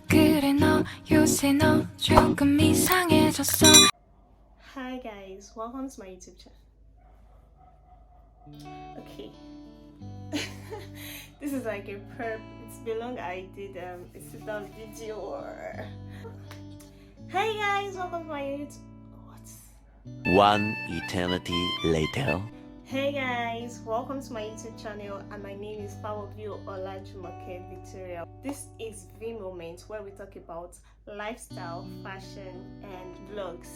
그래 너 요새 너 조금 이상해졌어. Hi guys, welcome to my YouTube channel. Okay. This is like a prep. It's been long I did a sit down video or Hi guys, welcome to my YouTube. One eternity later. Hey guys, welcome to my YouTube channel, and my name is Famobio Victoria. This is the moment where we talk about lifestyle, fashion, and vlogs.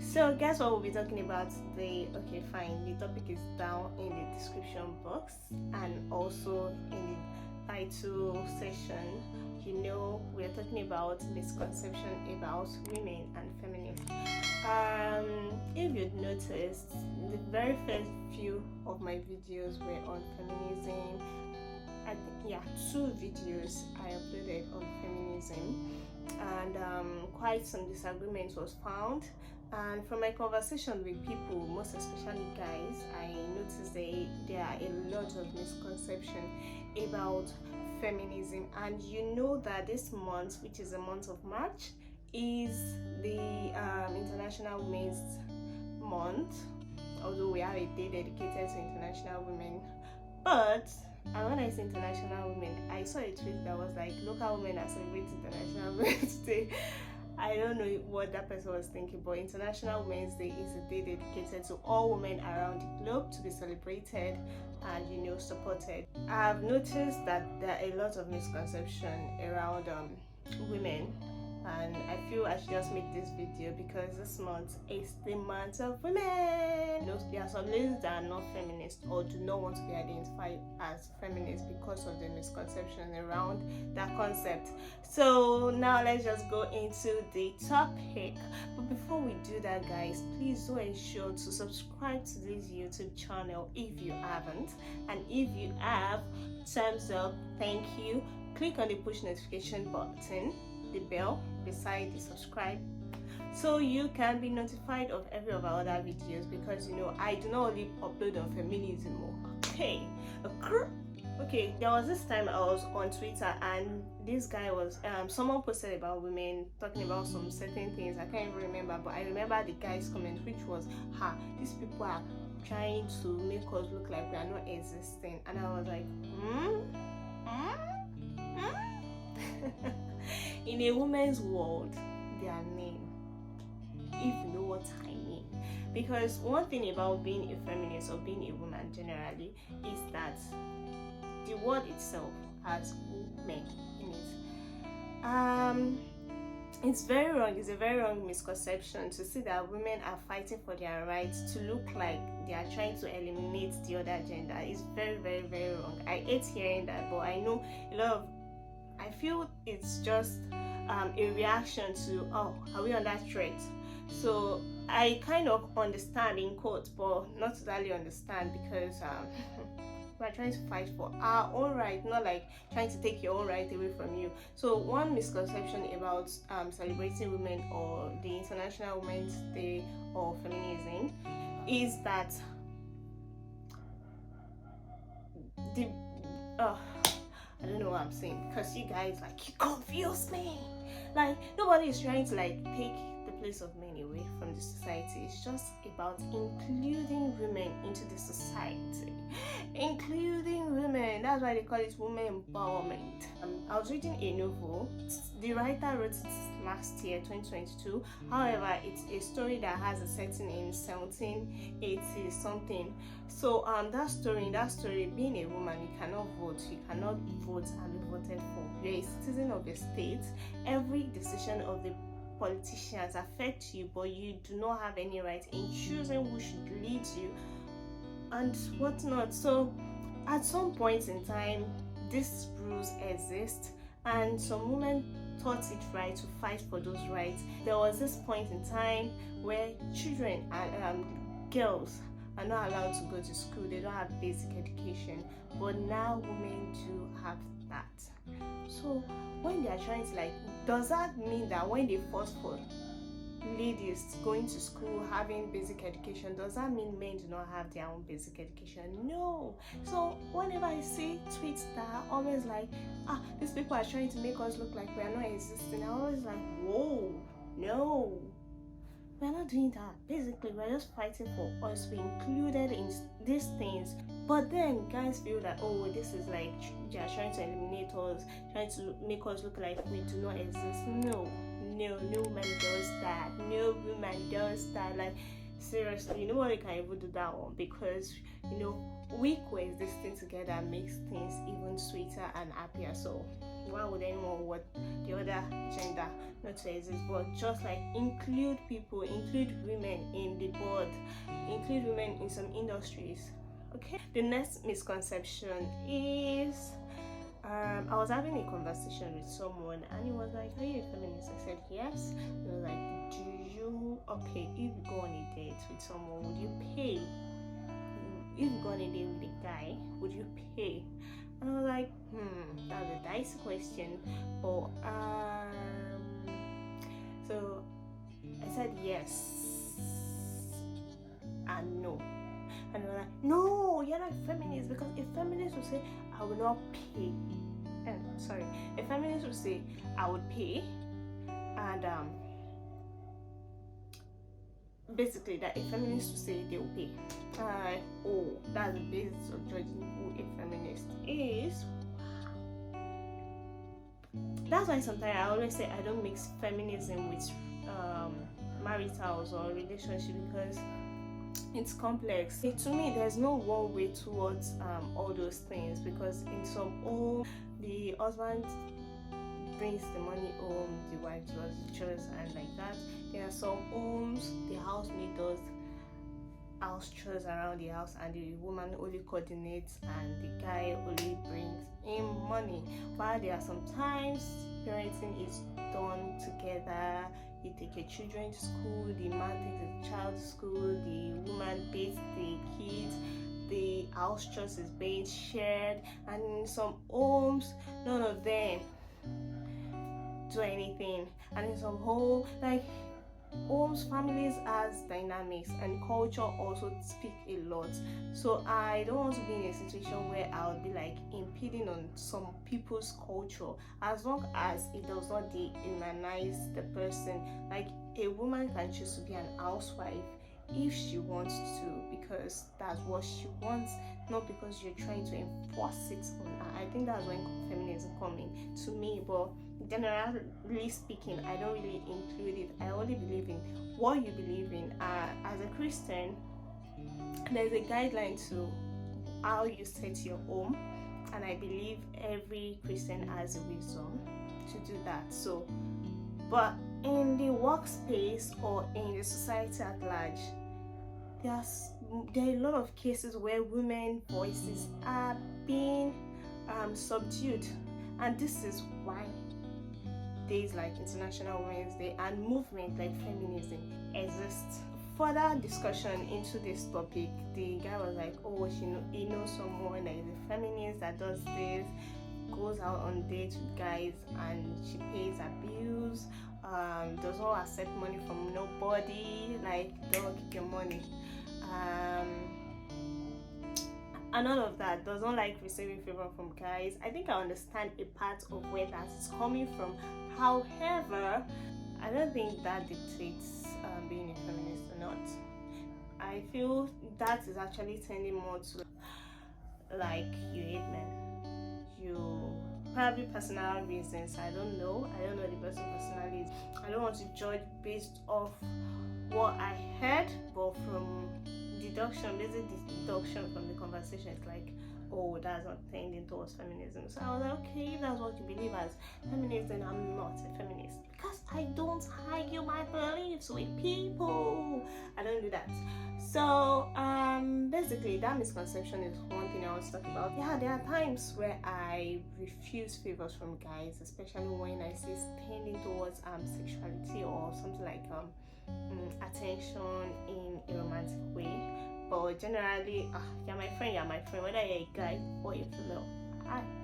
So guess what we'll be talking about today? Okay, fine. The topic is down in the description box and also in the title section. You know, we're talking about misconception about women and feminism. If you'd noticed, the very first few of my videos were on feminism. I think, yeah, 2 videos I uploaded on feminism, and quite some disagreement was found. And from my conversation with people, most especially guys, I noticed there are a lot of misconception about feminism. And you know that this month, which is the month of March, is the International Women's Month, although we have a day dedicated to international women. But when I say international women, I saw a tweet that was like, local women are celebrating International Women's Day. I don't know what that person was thinking, but International Women's Day is a day dedicated to all women around the globe to be celebrated and, you know, supported. I've noticed that there are a lot of misconception around women, and I feel I should just make this video because this month is the month of women. You know, there are some ladies that are not feminist or do not want to be identified as feminist because of the misconception around that concept. So now let's just go into the topic. But before we do that, guys, please do ensure to subscribe to this YouTube channel if you haven't, and if you have, thumbs up, thank you. Click on the push notification button, the bell beside the subscribe, so you can be notified of every of our other videos, because you know I do not only upload on feminism. Okay, there was this time I was on Twitter and this guy was someone posted about women talking about some certain things. I can't even remember, but I remember the guy's comment, which was, these people are trying to make us look like we are not existing. And I was like, in a woman's world, their name, if you know what I mean. Because one thing about being a feminist or being a woman generally is that the word itself has women in it. It's very wrong. It's a very wrong misconception to see that women are fighting for their rights to look like they are trying to eliminate the other gender. It's very, very, very wrong. I hate hearing that, but I know I feel it's just a reaction to, are we under threat? So I kind of understand in quotes, but not totally understand, because we're trying to fight for our own right, not like trying to take your own right away from you. So one misconception about celebrating women or the International Women's Day or feminism is that I don't know what I'm saying, because you guys, like, you confuse me. Like, nobody is trying to like take the place of men away from the society. It's just about including women into the society. Including women. That's why they call it women empowerment. I was reading a novel. The writer wrote it last year, 2022. However, it's a story that has a setting in 1780 something. So that story, being a woman, you cannot vote and be voted for. You're a citizen of a state. Every decision of the politicians affect you, but you do not have any right in choosing who should lead you and whatnot. So at some point in time, these rules exist, and some women thought it right to fight for those rights. There was this point in time where children and girls are not allowed to go to school. They don't have basic education, but now women do have that. So when they are trying to, like, does that mean that when they fought for ladies going to school, having basic education, does that mean men do not have their own basic education? No. So whenever I see tweets that are always like, these people are trying to make us look like we are not existing, I'm always like, whoa, no, we're not doing that. Basically, we're just fighting for us to be included in these things. But then guys feel that, oh, this is like they are trying to eliminate us, trying to make us look like we do not exist. No man does that. No woman does that. Like, seriously, nobody can even do that one, because we coexisting together makes things even sweeter and happier. So why would anyone want the other gender not to exist? But just like include people, include women in the board, include women in some industries. Okay, the next misconception is I was having a conversation with someone and he was like, are you a feminist? I said yes. He was like, if you go on a date with someone, would you pay? If you go on a date with a guy, would you pay? And I was like, that's a dicey question. But so I said yes and no. And they were like, no, you're not a feminist, because a feminist would say, I will not pay. A feminist would say, I would pay. And basically, that a feminist would say they will pay. That's the basis of judging who a feminist is. That's why sometimes I always say I don't mix feminism with maritals or relationship, because it's complex. To me, there's no one way towards all those things, because in some home, the husband brings the money home, the wife does the chores and like that. There are some homes the housemaid does house chores around the house and the woman only coordinates and the guy only brings in money. While there are sometimes parenting is done together. You take your children to school, the man takes the child to school, the woman bathes the kids, the house chores is being shared. And in some homes, none of them do anything. And in some homes, families has dynamics, and culture also speak a lot. So I don't want to be in a situation where I'll be like impeding on some people's culture, as long as it does not dehumanize the person. Like, a woman can choose to be an housewife if she wants to, because that's what she wants, not because you're trying to enforce it on her. I think that's when feminism comes in to me. But generally speaking, I don't really include it. I only believe in what you believe in. As a Christian, there's a guideline to how you set your home, and I believe every Christian has a wisdom to do that. So, but in the workspace or in the society at large, there are a lot of cases where women's voices are being subdued, and this is why days like International Women's Day and movement like feminism exist. Further discussion into this topic, the guy was like, he knows someone that is a feminist that does this, goes out on dates with guys and she pays her bills, does not accept money from nobody, like, don't keep your money, and all of that, does not like receiving favor from guys. I think I understand a part of where that is coming from. However, I don't think that dictates being a feminist or not. I feel that is actually tending more to like you hate men. You probably personal reasons. I don't know the person personally. I don't want to judge based off what I heard, but from basic deduction from the conversation, it's like, that's not tending towards feminism. So I was like, okay, if that's what you believe as feminist, then I'm not a feminist, because I don't argue my beliefs with people. I don't do that. So basically, that misconception is one thing I want to talk about. Yeah, there are times where I refuse favors from guys, especially when I see tending towards sexuality or something like attention in a romantic way. But generally, you're my friend, whether you're a guy or a female.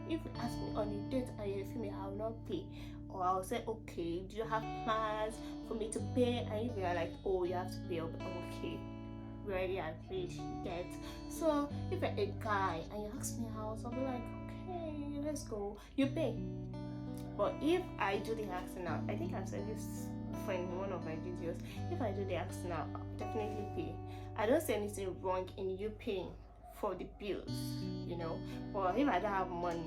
If you ask me on a date and you're a female, I'll will not pay. Or I'll say, okay, do you have plans for me to pay? And if you are like, oh, you have to pay, okay, we already agreed, get. So if you're a guy and you ask me out, I'll be like, okay, let's go, you pay. But if I do the asking out, I think I've said this before in one of my videos, if I do the asking out, I'll definitely pay. I don't see anything wrong in you paying for the bills, you know. But if I don't have money,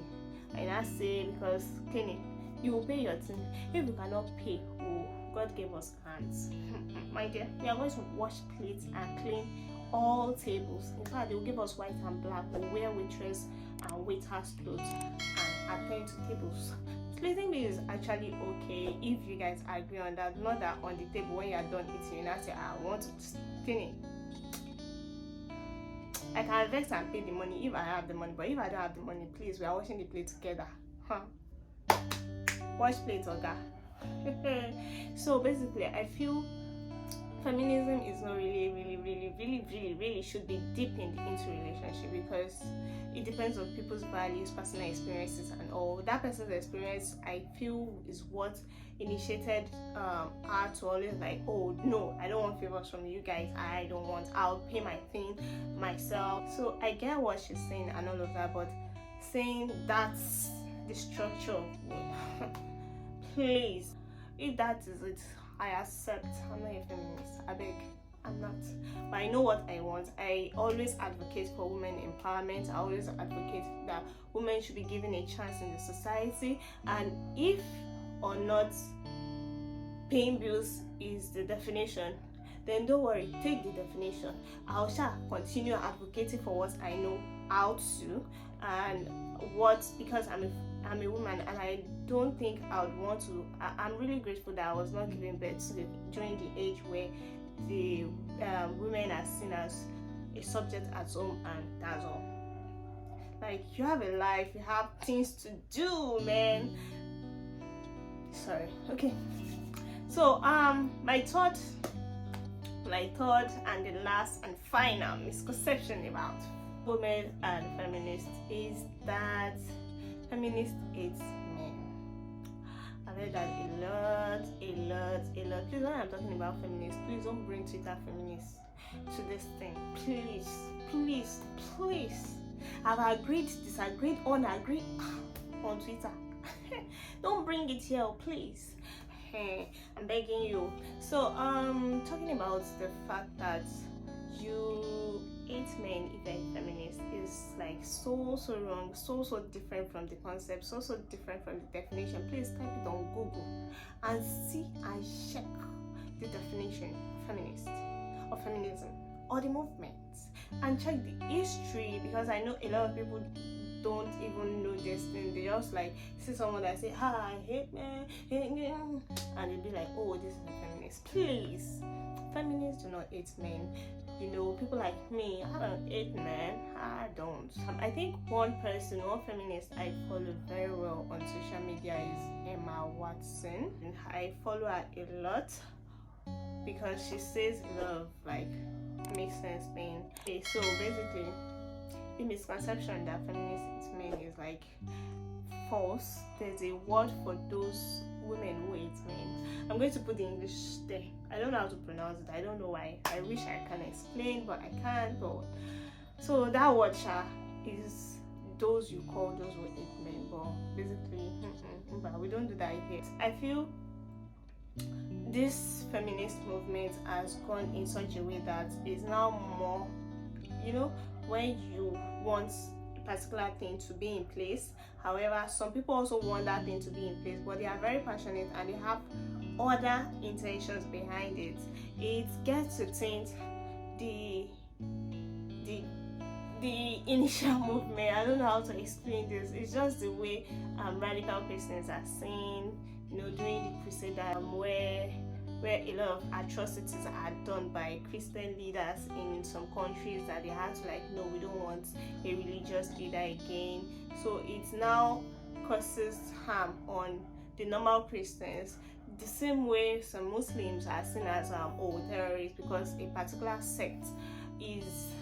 and I say, because Kenny, you will pay your thing. If you cannot pay, oh, God gave us hands. My dear, we are going to wash plates and clean all tables. In fact, they will give us white and black. We'll wear waitress and waiters clothes and attend to tables. Splitting is actually okay if you guys agree on that. Not that on the table when you are done eating, you now say, I want to clean it. I can vex and pay the money if I have the money, but if I don't have the money, please, we are washing the plate together. Wash plate, Oga. So basically, I feel feminism is not really should be deepened into relationship, because it depends on people's values, personal experiences, and all. That person's experience, I feel, is what initiated her to always like, oh no, I don't want favors from you guys, I'll pay my thing myself. So I get what she's saying and all of that, but saying that's the structure, please, if that is it, I accept. I'm not a feminist, I beg, I'm not. But I know what I want. I always advocate for women empowerment. I always advocate that women should be given a chance in the society, and if or not paying bills is the definition, then don't worry, take the definition. I shall continue advocating for what I know how to, and what, because I'm a woman, and I don't think I would want to. I'm really grateful that I was not giving birth during the age where the women are seen as a subject at home, and that's all. Like, you have a life, you have things to do, man. Sorry. Okay. So my third and the last and final misconception about women and feminists is that feminists hate men. I've heard that a lot. Please, when I'm talking about feminists, please don't bring Twitter feminists to this thing. Please. I've agreed, disagreed, unagreed on Twitter. Don't bring it here, please. I'm begging you. So talking about the fact that you hate men if you're a feminist is like so wrong, so different from the concept, so different from the definition. Please type it on Google and see and check the definition of feminist or feminism or the movement, and check the history, because I know a lot of people don't even know this thing. They just like see someone that say, I hate men, and they'll be like, oh, this is a feminist. Please, feminists do not hate men. You know, people like me, I don't hate men. I don't. I think one feminist I follow very well on social media is Emma Watson, and I follow her a lot because she says a lot of like makes sense thing. Okay, so basically, the misconception that feminists hate men is like false. There's a word for those women who hate men. I'm going to put the English there. I don't know how to pronounce it. I don't know why. I wish I can explain, but I can't. But so that word is those you call those who hate men. But basically, but we don't do that here. I feel this feminist movement has gone in such a way that it's now more, you know, when you want a particular thing to be in place. However, some people also want that thing to be in place, but they are very passionate and they have other intentions behind it. It gets to taint the initial movement. I don't know how to explain this. It's just the way radical Christians are saying, you know, during the crusade, where a lot of atrocities are done by Christian leaders in some countries, that they had to like, no, we don't want a religious leader again. So it now causes harm on the normal Christians, the same way some Muslims are seen as terrorists, because a particular sect is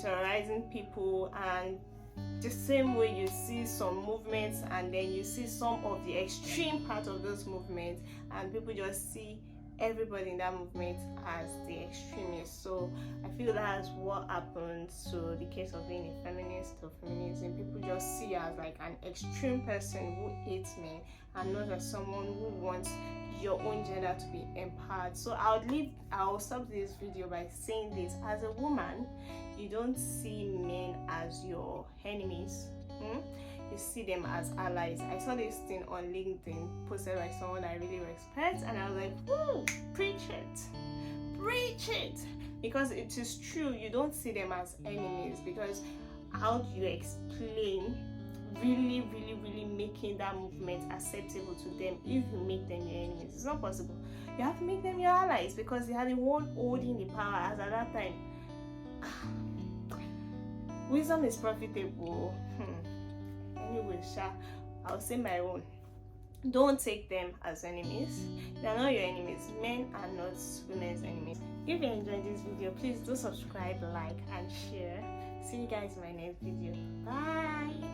terrorizing people, and The same way you see some movements and then you see some of the extreme part of those movements, and people just see everybody in that movement as the extremist. So I feel that's what happens to the case of being a feminist or feminism. People just see you as like an extreme person who hates men, and not as someone who wants your own gender to be empowered. So I'll stop this video by saying this: as a woman, you don't see men as your enemies. You see them as allies. I saw this thing on LinkedIn posted by someone I really respect, and I was like, whoo, preach it, because it is true. You don't see them as enemies, because how do you explain really making that movement acceptable to them if you make them your enemies? It's not possible. You have to make them your allies, because they are the one holding the power. As at that time, wisdom is profitable. Anyway, I'll say my own. Don't take them as enemies. They are not your enemies. Men are not women's enemies. If you enjoyed this video, please do subscribe, like, and share. See you guys in my next video. Bye.